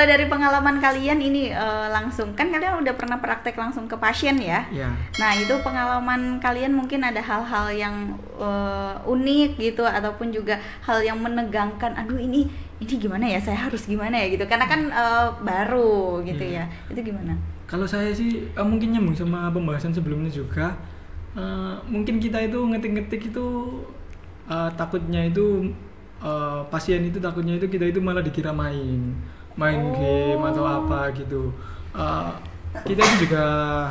dari pengalaman kalian ini langsung, kan kalian udah pernah praktek langsung ke pasien ya? Ya. Nah itu pengalaman kalian mungkin ada hal-hal yang unik gitu, ataupun juga hal yang menegangkan. Aduh ini gimana ya? Saya harus gimana ya gitu? Karena kan baru gitu ya. Itu gimana? Kalau saya sih mungkin nyambung sama pembahasan sebelumnya juga. Mungkin kita itu ngetik-ngetik itu takutnya itu pasien itu takutnya itu kita itu malah dikira main game atau apa gitu. Kita itu juga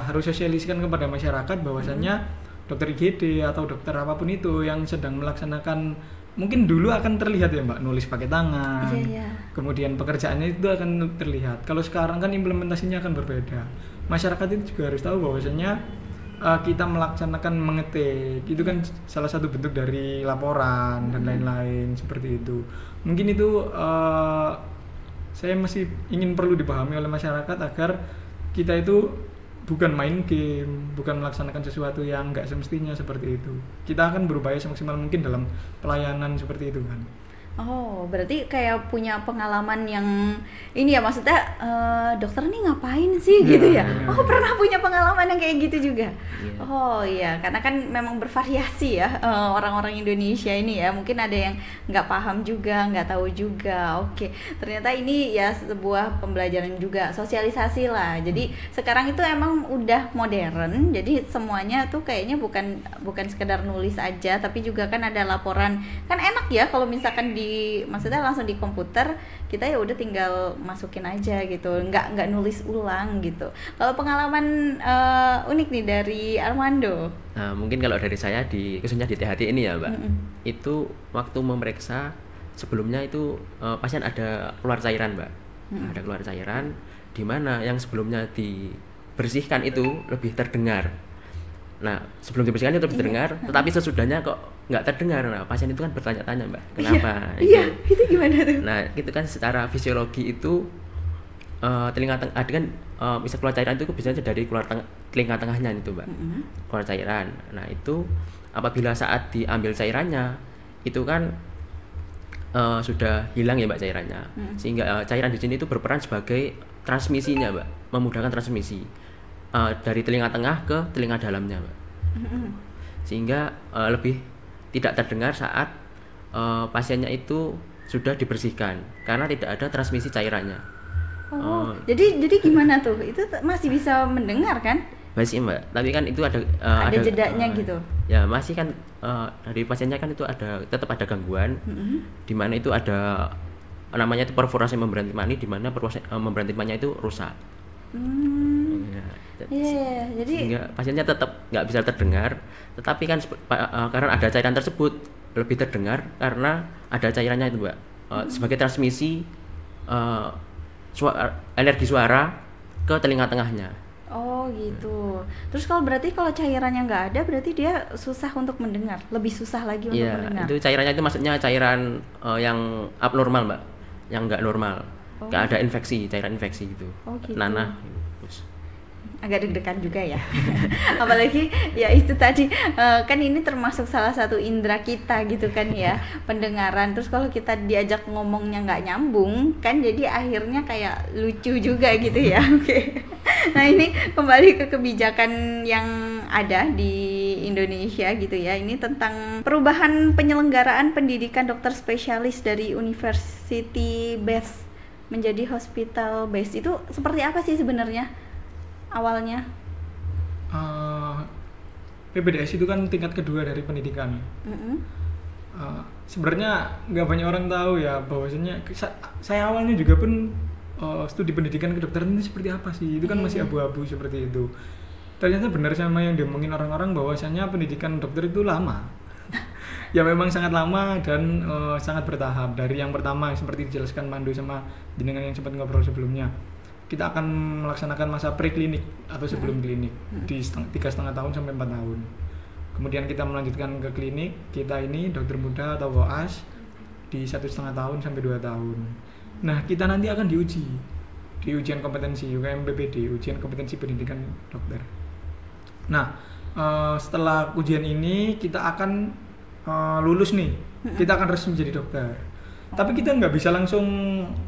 harus sosialisasikan kepada masyarakat bahwasannya dokter IGD atau dokter apapun itu yang sedang melaksanakan, mungkin dulu akan terlihat ya Mbak, nulis pakai tangan, kemudian pekerjaannya itu akan terlihat. Kalau sekarang kan implementasinya akan berbeda. Masyarakat itu juga harus tahu bahwasannya kita melaksanakan mengetik itu kan salah satu bentuk dari laporan dan lain-lain seperti itu. Mungkin itu saya masih ingin perlu dipahami oleh masyarakat agar kita itu bukan main game, bukan melaksanakan sesuatu yang nggak semestinya seperti itu. Kita akan berupaya semaksimal mungkin dalam pelayanan seperti itu kan. Oh, berarti kayak punya pengalaman yang ini ya, maksudnya dokter ini ngapain sih gitu ya? Oh, pernah punya pengalaman yang kayak gitu juga? Oh iya, karena kan memang bervariasi ya orang-orang Indonesia ini ya. Mungkin ada yang nggak paham juga, nggak tahu juga. Oke, ternyata ini ya sebuah pembelajaran juga, sosialisasi lah. Jadi sekarang itu emang udah modern, jadi semuanya tuh kayaknya bukan sekedar nulis aja, tapi juga kan ada laporan. Kan enak ya kalau misalkan maksudnya langsung di komputer, kita ya udah tinggal masukin aja gitu, nggak nulis ulang gitu. Kalau pengalaman unik nih dari Armando. Nah, mungkin kalau dari saya khususnya di THT ini ya Mbak, itu waktu memeriksa sebelumnya itu pasien ada keluar cairan Mbak, ada keluar cairan, di mana yang sebelumnya dibersihkan itu lebih terdengar. Nah, sebelum dibersihkan itu lebih terdengar, tetapi sesudahnya kok nggak terdengar. Nah, pasien itu kan bertanya-tanya Mbak, kenapa? Iya, itu gimana tuh? Nah, itu kan secara fisiologi itu telinga tengah kan bisa keluar cairan itu biasanya dari telinga tengahnya itu Mbak, keluar cairan. Nah, itu apabila saat diambil cairannya itu kan sudah hilang ya Mbak cairannya, sehingga cairan di sini itu berperan sebagai transmisinya Mbak, memudahkan transmisi dari telinga tengah ke telinga dalamnya Mbak, sehingga lebih tidak terdengar saat pasiennya itu sudah dibersihkan karena tidak ada transmisi cairannya. Jadi gimana tuh? Itu masih bisa mendengar kan? Masih Mbak, tapi kan itu ada jedanya gitu. Ya masih kan dari pasiennya kan itu tetap ada gangguan, di mana itu ada namanya itu perforasi membran timani, di mana membran timaninya itu rusak. Jadi sehingga pasiennya tetap nggak bisa terdengar, tetapi kan karena ada cairan tersebut lebih terdengar karena ada cairannya itu Mbak, sebagai transmisi energi suara ke telinga tengahnya. Oh gitu. Terus berarti kalau cairannya nggak ada, berarti dia susah untuk mendengar, lebih susah lagi untuk mendengar. Itu cairannya itu maksudnya cairan yang abnormal Mbak, yang nggak normal, nggak ada infeksi, cairan infeksi gitu. Gitu. Nanah. Agak deg-degan juga ya. Apalagi ya itu tadi kan ini termasuk salah satu indera kita gitu kan ya, pendengaran. Terus kalau kita diajak ngomongnya nggak nyambung kan, jadi akhirnya kayak lucu juga gitu ya. Oke. Nah ini kembali ke kebijakan yang ada di Indonesia gitu ya. Ini tentang perubahan penyelenggaraan pendidikan dokter spesialis dari university base menjadi hospital base. Itu seperti apa sih sebenarnya awalnya? PPDS itu kan tingkat kedua dari pendidikan. Sebenarnya nggak banyak orang tahu ya bahwasanya saya awalnya juga pun studi pendidikan kedokteran ini seperti apa sih, itu kan masih abu-abu seperti itu. Ternyata benar sama yang diomongin orang-orang bahwasanya pendidikan dokter itu lama. Ya memang sangat lama dan sangat bertahap. Dari yang pertama seperti dijelaskan Mandu sama jenengan yang sempat ngobrol sebelumnya, kita akan melaksanakan masa preklinik atau sebelum klinik di 3,5 tahun sampai 4 tahun. Kemudian kita melanjutkan ke klinik, kita ini dokter muda atau WOAS di 1,5 tahun sampai 2 tahun. Nah, kita nanti akan diuji di ujian kompetensi UKMPPD, ujian kompetensi pendidikan dokter. Nah, setelah ujian ini kita akan lulus nih, kita akan resmi menjadi dokter. Tapi kita nggak bisa langsung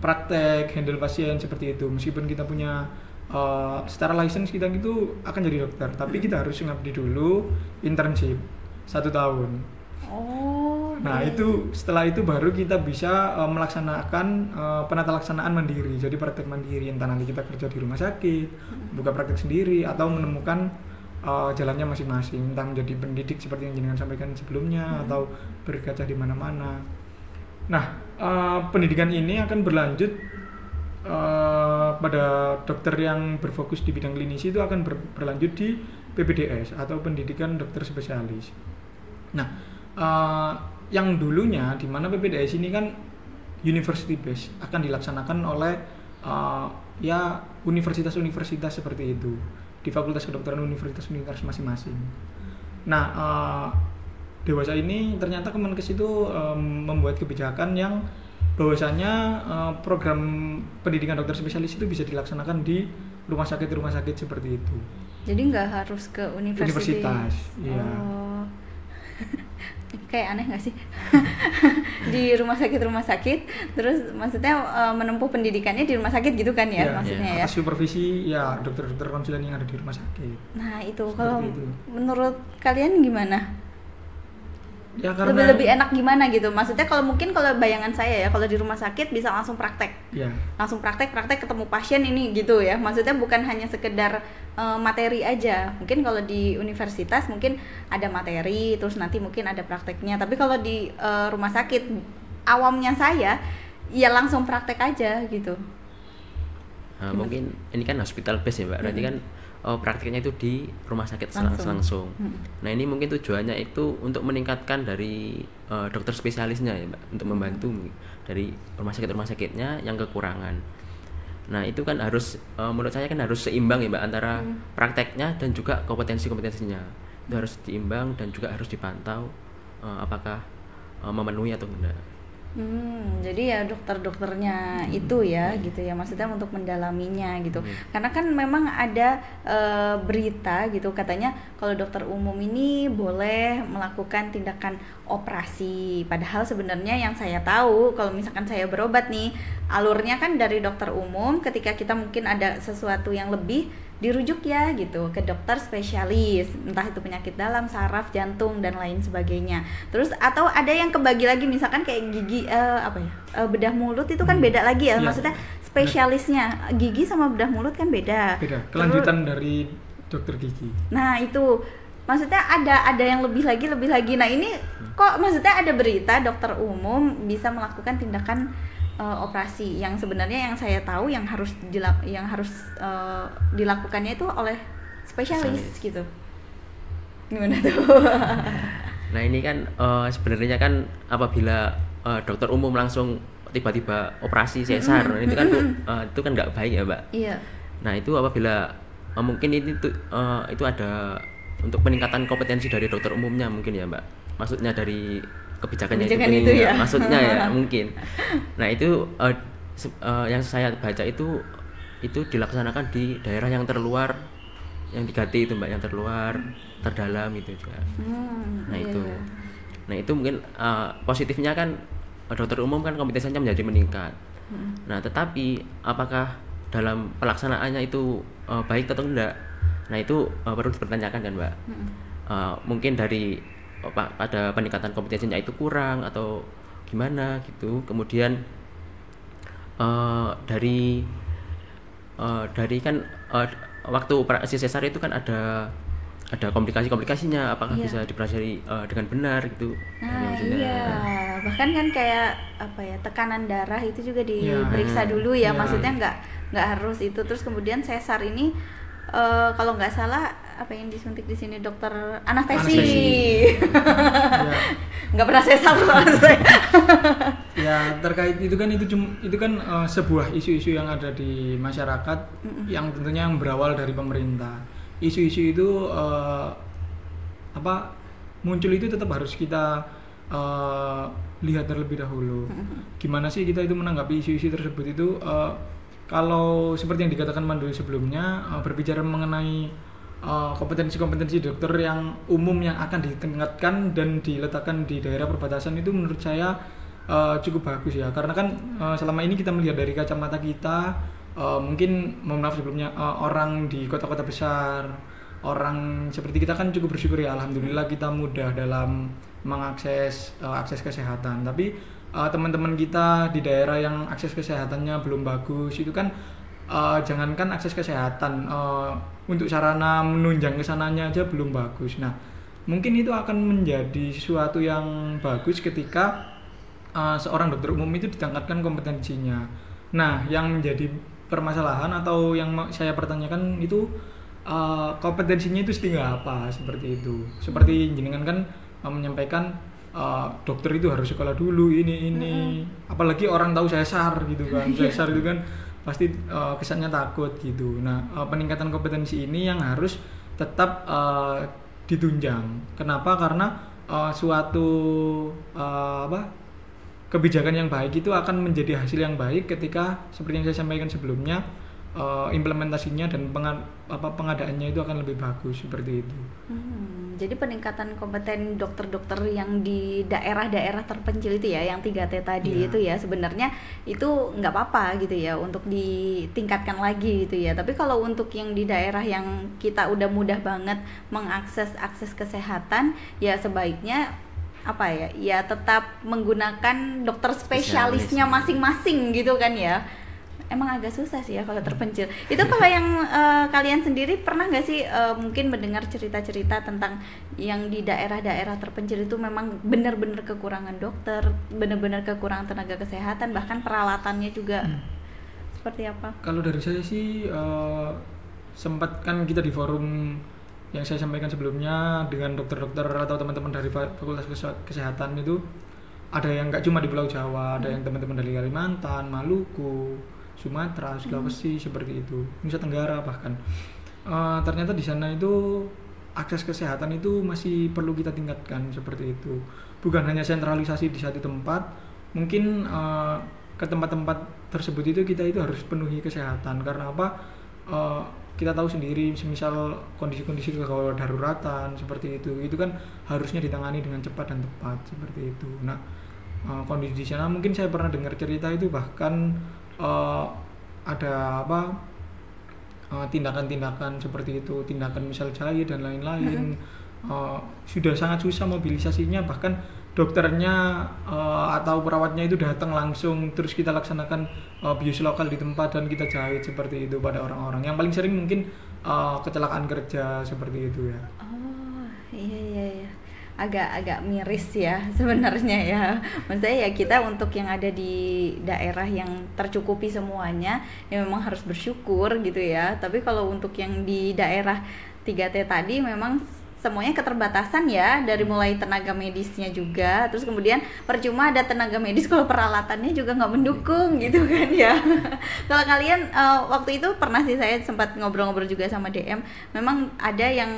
praktek handle pasien seperti itu. Meskipun kita punya secara license kita gitu akan jadi dokter, tapi kita harus ngabdi dulu internship 1 tahun. Nah itu setelah itu baru kita bisa melaksanakan penata laksanaan mandiri. Jadi praktek mandiri, entah nanti kita kerja di rumah sakit, buka praktek sendiri, atau menemukan jalannya masing-masing, entah menjadi pendidik seperti yang jenengan sampaikan sebelumnya, atau berkaca di mana-mana. Nah pendidikan ini akan berlanjut pada dokter yang berfokus di bidang klinis itu akan berlanjut di PPDS atau pendidikan dokter spesialis. Nah yang dulunya di mana PPDS ini kan university based, akan dilaksanakan oleh ya universitas-universitas seperti itu di Fakultas Kedokteran universitas masing-masing. Nah dewasa ini ternyata Kemenkes itu membuat kebijakan yang bahwasanya program pendidikan dokter spesialis itu bisa dilaksanakan di rumah sakit seperti itu. Jadi nggak harus ke universitas. Iya. Kayak aneh nggak sih? Di rumah sakit, terus maksudnya menempuh pendidikannya di rumah sakit gitu kan ya, maksudnya ya. Atas supervisi ya dokter-dokter konsulen yang ada di rumah sakit. Nah itu kalau menurut kalian gimana? Ya, karena lebih enak gimana gitu, maksudnya kalau mungkin kalau bayangan saya ya, kalau di rumah sakit bisa langsung praktek, langsung praktek ketemu pasien ini gitu ya, maksudnya bukan hanya sekedar materi aja. Mungkin kalau di universitas mungkin ada materi, terus nanti mungkin ada prakteknya, tapi kalau di rumah sakit awamnya saya ya langsung praktek aja gitu. Nah, mungkin ini kan hospital base ya Mbak, berarti kan praktiknya itu di rumah sakit langsung. Nah ini mungkin tujuannya itu untuk meningkatkan dari dokter spesialisnya ya Mbak, untuk membantu dari rumah sakitnya yang kekurangan. Nah itu kan harus menurut saya kan harus seimbang ya Mbak, antara prakteknya dan juga kompetensinya itu harus diimbang dan juga harus dipantau apakah memenuhi atau tidak. Jadi ya dokter-dokternya itu ya gitu ya, maksudnya untuk mendalaminya gitu. Karena kan memang ada berita gitu katanya kalau dokter umum ini boleh melakukan tindakan operasi, padahal sebenarnya yang saya tahu kalau misalkan saya berobat nih, alurnya kan dari dokter umum, ketika kita mungkin ada sesuatu yang lebih dirujuk ya gitu ke dokter spesialis, entah itu penyakit dalam, saraf, jantung dan lain sebagainya. Terus atau ada yang kebagi lagi misalkan kayak gigi bedah mulut itu kan beda lagi ya, maksudnya spesialisnya gigi sama bedah mulut kan beda. Kelanjutan dari dokter gigi. Nah itu maksudnya ada yang lebih lagi. Nah ini kok maksudnya ada berita dokter umum bisa melakukan tindakan operasi yang sebenarnya yang saya tahu yang harus dilakukannya itu oleh spesialis gitu. Gimana tuh? Nah ini kan sebenarnya kan apabila dokter umum langsung tiba-tiba operasi sesar, itu kan nggak baik ya Mbak. Iya. Nah itu apabila mungkin itu ada untuk peningkatan kompetensi dari dokter umumnya mungkin ya Mbak. Maksudnya dari kebijakannya itu ya, maksudnya ya mungkin. Nah itu yang saya baca itu dilaksanakan di daerah yang terluar, yang 3T itu Mbak, yang terluar, terdalam itu juga. Nah itu mungkin positifnya kan dokter umum kan kompetensinya menjadi meningkat. Nah tetapi apakah dalam pelaksanaannya itu baik atau enggak? Nah itu perlu dipertanyakan kan Mbak. Mungkin dari pada peningkatan kompetensinya itu kurang atau gimana gitu. Kemudian dari kan waktu operasi sesar itu kan ada komplikasinya, apakah bisa dipelajari dengan benar gitu. Nah iya, bahkan kan kayak tekanan darah itu juga diperiksa dulu ya, maksudnya nggak harus itu. Terus kemudian sesar ini kalau nggak salah apa yang disuntik di sini dokter anestesi. Nggak pernah sesar saya. Ya terkait itu kan sebuah isu-isu yang ada di masyarakat yang tentunya yang berawal dari pemerintah. Isu-isu itu muncul itu tetap harus kita lihat terlebih dahulu. Gimana sih kita itu menanggapi isu-isu tersebut itu? Kalau seperti yang dikatakan Mandul sebelumnya, berbicara mengenai kompetensi dokter yang umum yang akan ditingkatkan dan diletakkan di daerah perbatasan itu menurut saya cukup bagus ya, karena kan selama ini kita melihat dari kacamata kita, mungkin mohon maaf sebelumnya, orang di kota-kota besar, orang seperti kita kan cukup bersyukur ya, alhamdulillah kita mudah dalam mengakses akses kesehatan. Tapi teman-teman kita di daerah yang akses kesehatannya belum bagus itu kan, jangankan akses kesehatan, untuk sarana menunjang kesananya aja belum bagus. Nah, mungkin itu akan menjadi sesuatu yang bagus ketika seorang dokter umum itu ditingkatkan kompetensinya. Nah, yang menjadi permasalahan atau yang saya pertanyakan itu kompetensinya itu setinggi apa, seperti itu. Seperti jenengan kan menyampaikan dokter itu harus sekolah dulu ini. Apalagi orang tahu sesar gitu kan. Sesar itu kan pasti kesannya takut gitu. Nah, peningkatan kompetensi ini yang harus tetap ditunjang. Kenapa? Karena suatu kebijakan yang baik itu akan menjadi hasil yang baik ketika seperti yang saya sampaikan sebelumnya, implementasinya dan pengadaannya itu akan lebih bagus, seperti itu. Jadi peningkatan kompeten dokter-dokter yang di daerah-daerah terpencil itu ya, yang 3T tadi itu ya, sebenarnya itu nggak apa-apa gitu ya untuk ditingkatkan lagi gitu ya. Tapi kalau untuk yang di daerah yang kita udah mudah banget mengakses kesehatan, ya sebaiknya ya tetap menggunakan dokter spesialisnya masing-masing gitu kan ya. Emang agak susah sih ya kalau terpencil. Itu kalau yang kalian sendiri pernah nggak sih mungkin mendengar cerita-cerita tentang yang di daerah-daerah terpencil itu memang benar-benar kekurangan dokter, benar-benar kekurangan tenaga kesehatan, bahkan peralatannya juga seperti apa? Kalau dari saya sih sempat kan kita di forum yang saya sampaikan sebelumnya dengan dokter-dokter atau teman-teman dari Fakultas Kesehatan itu, ada yang nggak cuma di Pulau Jawa, ada yang teman-teman dari Kalimantan, Maluku, Sumatera, Sulawesi, seperti itu, Nusa Tenggara bahkan. Ternyata di sana itu akses kesehatan itu masih perlu kita tingkatkan, seperti itu. Bukan hanya sentralisasi di satu tempat, mungkin ke tempat-tempat tersebut itu kita itu harus penuhi kesehatan. Karena apa? Kita tahu sendiri, semisal kondisi-kondisi kedaruratan seperti itu kan harusnya ditangani dengan cepat dan tepat, seperti itu. Nah, kondisi di sana mungkin saya pernah dengar cerita itu, bahkan ada tindakan-tindakan seperti itu, tindakan misal jahit dan lain-lain, sudah sangat susah mobilisasinya, bahkan dokternya atau perawatnya itu datang langsung, terus kita laksanakan bius lokal di tempat dan kita jahit, seperti itu pada orang-orang. Yang paling sering mungkin kecelakaan kerja, seperti itu ya. Oh iya, agak miris ya sebenarnya ya. Maksudnya ya kita untuk yang ada di daerah yang tercukupi semuanya ya memang harus bersyukur gitu ya. Tapi kalau untuk yang di daerah 3T tadi memang semuanya keterbatasan ya, dari mulai tenaga medisnya juga, terus kemudian percuma ada tenaga medis kalau peralatannya juga nggak mendukung gitu kan ya. Kalau kalian waktu itu pernah sih saya sempat ngobrol-ngobrol juga sama DM, memang ada yang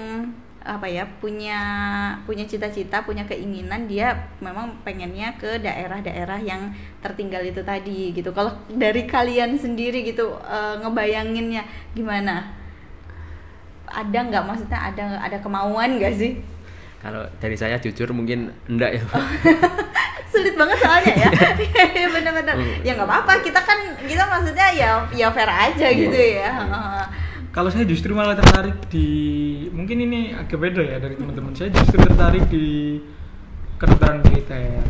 punya cita-cita, punya keinginan, dia memang pengennya ke daerah-daerah yang tertinggal itu tadi gitu. Kalau dari kalian sendiri gitu ngebayanginnya gimana? Ada nggak, maksudnya ada kemauan nggak sih? Kalau dari saya jujur mungkin enggak ya. Sulit banget soalnya ya. Bener-bener. Ya nggak apa-apa, kita maksudnya ya fair aja gitu ya. Kalau saya justru malah tertarik di, mungkin ini agak beda ya dari teman-teman, saya justru tertarik di kedokteran militer.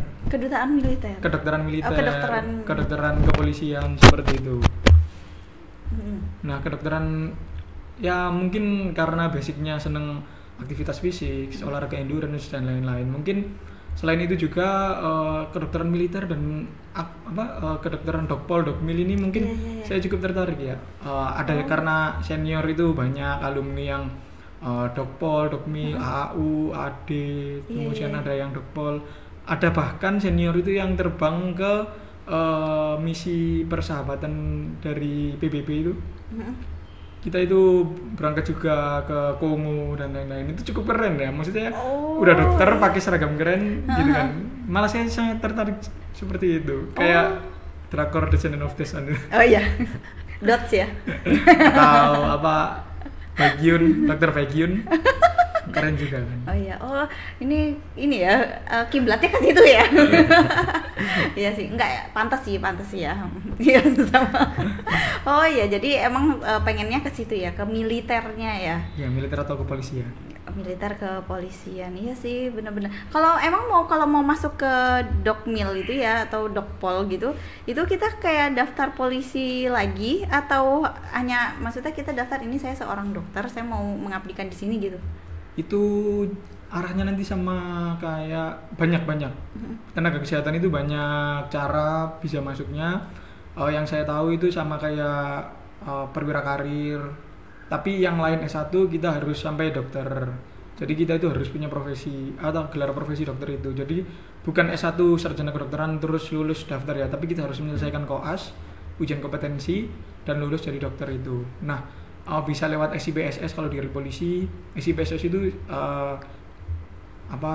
Kedokteran kepolisian, seperti itu. Nah, kedokteran ya mungkin karena basicnya seneng aktivitas fisik, olahraga endurance dan lain-lain. Mungkin selain itu juga kedokteran militer dan kedokteran dokpol, dokmil ini mungkin saya cukup tertarik ya. Ada karena senior itu banyak alumni yang dokpol, dokmil, AAU, AD, kemudian ada yang dokpol. Ada bahkan senior itu yang terbang ke misi persahabatan dari PBB itu. Kita itu berangkat juga ke Kongo dan lain-lain. Itu cukup keren ya, maksudnya udah dokter pakai seragam keren gitu kan. Malah saya sangat tertarik seperti itu, kayak drakor Descendant of the Sun. Oh iya, Dots ya. Atau Baekhyun, dokter Baekhyun. Keren juga kan. Oh iya, oh ini ya kiblatnya ke situ ya. Iya sih, enggak ya, pantas sih ya. Iya sama. Oh iya, jadi emang pengennya ke situ ya, ke militernya ya. Ya, militer atau kepolisian. Militer ke polisian, iya sih benar-benar. Kalau mau masuk ke dokmil itu ya atau dokpol gitu, itu kita kayak daftar polisi lagi atau hanya maksudnya kita daftar ini saya seorang dokter, saya mau mengabdikan di sini gitu. Itu arahnya nanti sama kayak banyak tenaga kesehatan itu banyak cara bisa masuknya. Yang saya tahu itu sama kayak perwira karir. Tapi yang lain S1 kita harus sampai dokter. Jadi kita itu harus punya profesi atau gelar profesi dokter itu. Jadi bukan S1 sarjana kedokteran terus lulus daftar ya, tapi kita harus menyelesaikan koas, ujian kompetensi dan lulus jadi dokter itu. Nah, bisa lewat SIPSS kalau di polisi. SIPSS itu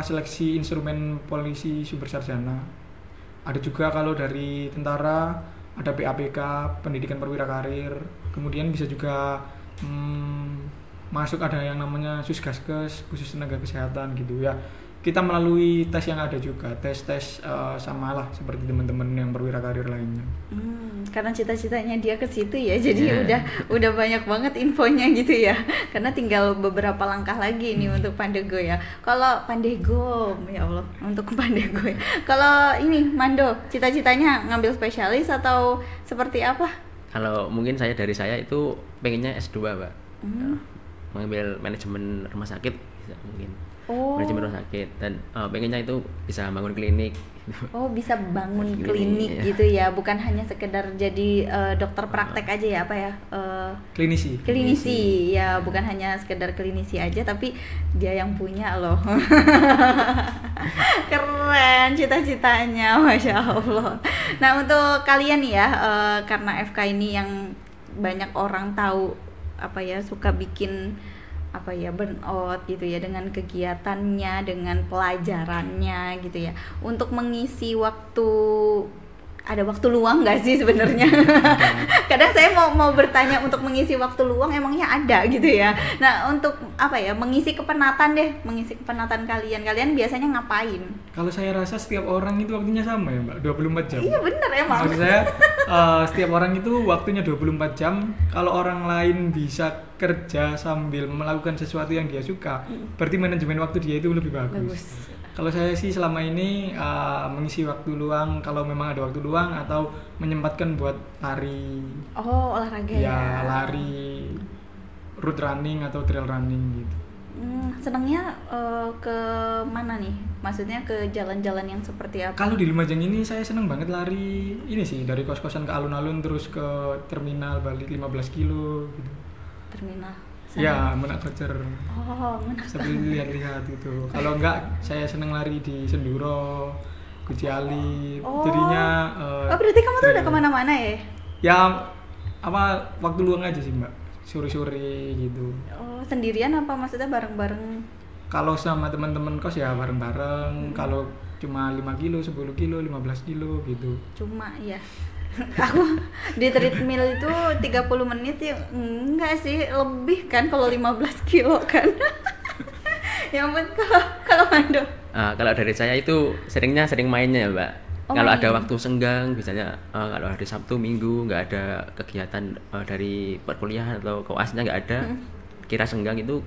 seleksi instrumen polisi super sarjana. Ada juga kalau dari tentara ada PAPK, pendidikan perwira karir. Kemudian bisa juga masuk ada yang namanya Susgaskes, khusus tenaga kesehatan gitu ya. Kita melalui tes yang ada juga, tes sama lah seperti teman-teman yang perwira karir lainnya. Karena cita-citanya dia ke situ ya, jadi udah banyak banget infonya gitu ya. Karena tinggal beberapa langkah lagi nih untuk Pandego ya. Kalau Pandego, ya Allah, untuk Pandego ya. Kalau ini Mando, cita-citanya ngambil spesialis atau seperti apa? Kalau mungkin dari saya itu pengennya S2, Pak. Mengambil manajemen rumah sakit mungkin. Manajemen rumah sakit dan pengennya itu bisa bangun klinik. Oh, bisa bangun klinik gitu ya, bukan hanya sekedar jadi dokter praktek aja ya, apa ya? Klinisi ya, bukan hanya sekedar klinisi aja, tapi dia yang punya loh. Keren cita-citanya, Masya Allah. Nah, untuk kalian nih ya, karena FK ini yang banyak orang tahu suka bikin burnout gitu ya, dengan kegiatannya, dengan pelajarannya gitu ya, untuk mengisi waktu. Ada waktu luang nggak sih sebenarnya? Kadang saya mau bertanya untuk mengisi waktu luang emangnya ada gitu ya. Nah, untuk mengisi kepenatan kalian biasanya ngapain? Kalau saya rasa setiap orang itu waktunya sama ya Mbak, 24 jam. Iya bener emang. Maksud saya setiap orang itu waktunya 24 jam. Kalau orang lain bisa kerja sambil melakukan sesuatu yang dia suka, berarti manajemen waktu dia itu lebih bagus. Kalau saya sih selama ini mengisi waktu luang, kalau memang ada waktu luang atau menyempatkan buat lari. Oh, olahraga ya. Lari, road running atau trail running gitu. Senangnya ke mana nih? Maksudnya ke jalan-jalan yang seperti apa? Kalau di Lumajang ini saya senang banget lari ini sih, dari kos-kosan ke alun-alun terus ke terminal balik 15 kilo gitu. Terminal? Ya, Menak Kocer. Oh, Menak. Sambil lihat-lihat gitu. Kalau enggak, saya senang lari di Senduro, Guci Ali. Jadinya berarti kamu tuh udah kemana-mana ya? Ya, waktu luang aja sih Mbak, sore-sore gitu. Oh, sendirian apa maksudnya bareng-bareng? Kalau sama teman-teman kos ya bareng-bareng. Kalau cuma 5 kilo, 10 kilo, 15 kilo gitu. Cuma ya. Aku di treadmill itu 30 menit ya enggak sih, lebih kan kalau 15 kilo kan. Yang penting kalau Mando. Kalau dari saya itu sering mainnya ya Mbak. Kalau ada waktu senggang, misalnya kalau hari Sabtu Minggu nggak ada kegiatan dari perkuliahan atau koasnya nggak ada, kira senggang itu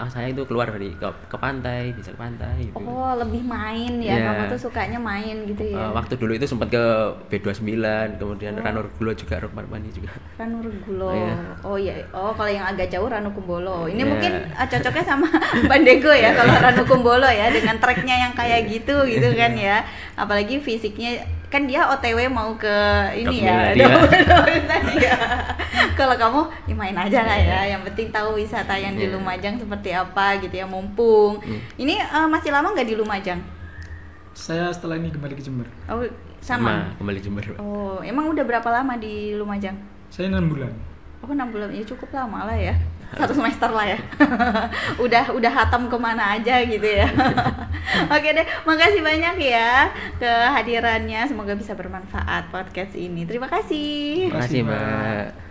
saya itu keluar ke pantai, bisa ke pantai gitu. Oh, lebih main ya. Kamu tuh sukanya main gitu ya. Waktu dulu itu sempat ke B29, kemudian Ranurgulo juga, Rupmarmani juga. Ranurgulo. Oh iya. Oh, kalau yang agak jauh Ranukumbolo. Ini mungkin cocoknya sama Pandego ya kalau Ranukumbolo ya, dengan treknya yang kayak gitu kan ya. Apalagi fisiknya kan dia OTW mau ke ini ya. Kalau kamu ya main aja lah ya. Yang penting tahu wisata yang di Lumajang seperti apa gitu ya, mumpung. Ini masih lama nggak di Lumajang? Saya setelah ini kembali ke Jember. Oh, sama kembali Jember. Oh, emang udah berapa lama di Lumajang? Saya 6 bulan. Oh, 6 bulan ya, cukup lama lah ya. 1 semester lah ya. udah hatam kemana aja gitu ya. Oke deh, makasih banyak ya kehadirannya. Semoga bisa bermanfaat podcast ini. Terima kasih. Terima kasih Mbak.